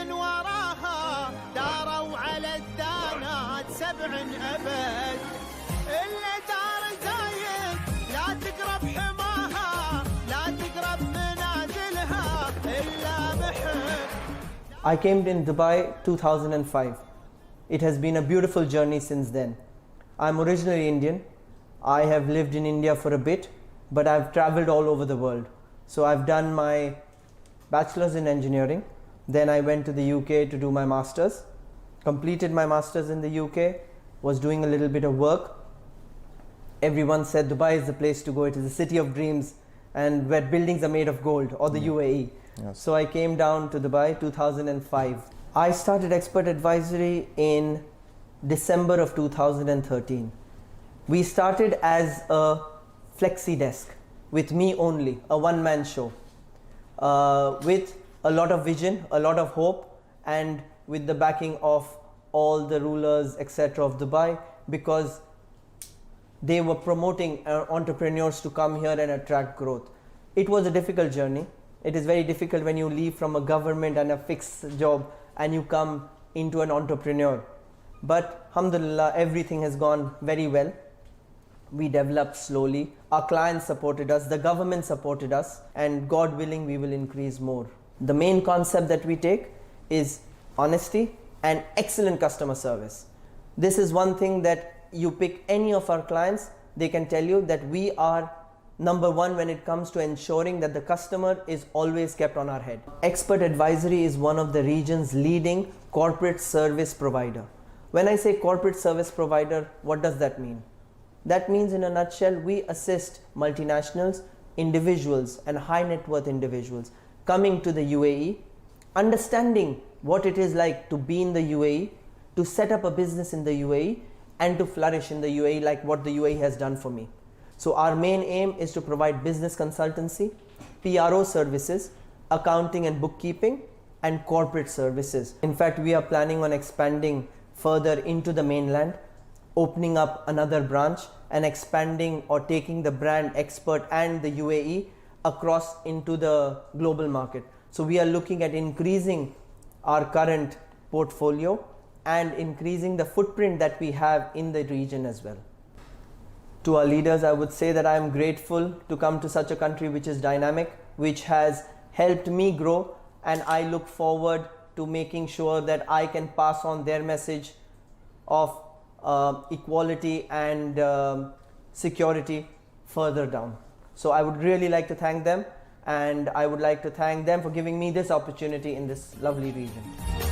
من وراها داروا على الدانات 7 أبد. إلا دار زايد لا تقرب حماها، لا تقرب منازلها إلا محب. I came in Dubai 2005. It has been a beautiful journey since then. I'm originally Indian. I have lived in India for a bit, but I've traveled all over the world. So I've done my bachelor's in engineering. Then I went to the UK to do my master's. Completed my master's in the UK, was doing a little bit of work. Everyone said Dubai is the place to go. It is the city of dreams and where buildings are made of gold, or the UAE. Yes. So I came down to Dubai 2005. I started Expert Advisory in December of 2013. We started as a flexi desk with me only, a one-man show, with a lot of vision, a lot of hope, and with the backing of all the rulers, etc. of Dubai, because they were promoting entrepreneurs to come here and attract growth. It was a difficult journey. It is very difficult when you leave from a government and a fixed job and you come into an entrepreneur. But alhamdulillah, everything has gone very well. We developed slowly. Our clients supported us, the government supported us, and God willing, we will increase more. The main concept that we take is honesty and excellent customer service. This is one thing that you pick any of our clients, they can tell you that we are number one when it comes to ensuring that the customer is always kept on our head. Expert Advisory is one of the region's leading corporate service provider. When I say corporate service provider, what does that mean? That means, in a nutshell, we assist multinationals, individuals and high net worth individuals coming to the UAE, understanding what it is like to be in the UAE, to set up a business in the UAE and to flourish in the UAE like what the UAE has done for me. So our main aim is to provide business consultancy, PRO services, accounting and bookkeeping, and corporate services. In fact, we are planning on expanding further into the mainland, opening up another branch and expanding or taking the brand Expert and the UAE across into the global market. So we are looking at increasing our current portfolio and increasing the footprint that we have in the region as well. To our leaders, I would say that I am grateful to come to such a country which is dynamic, which has helped me grow, and I look forward to making sure that I can pass on their message of equality and security further down. So I would really like to thank them, and I would like to thank them for giving me this opportunity in this lovely region.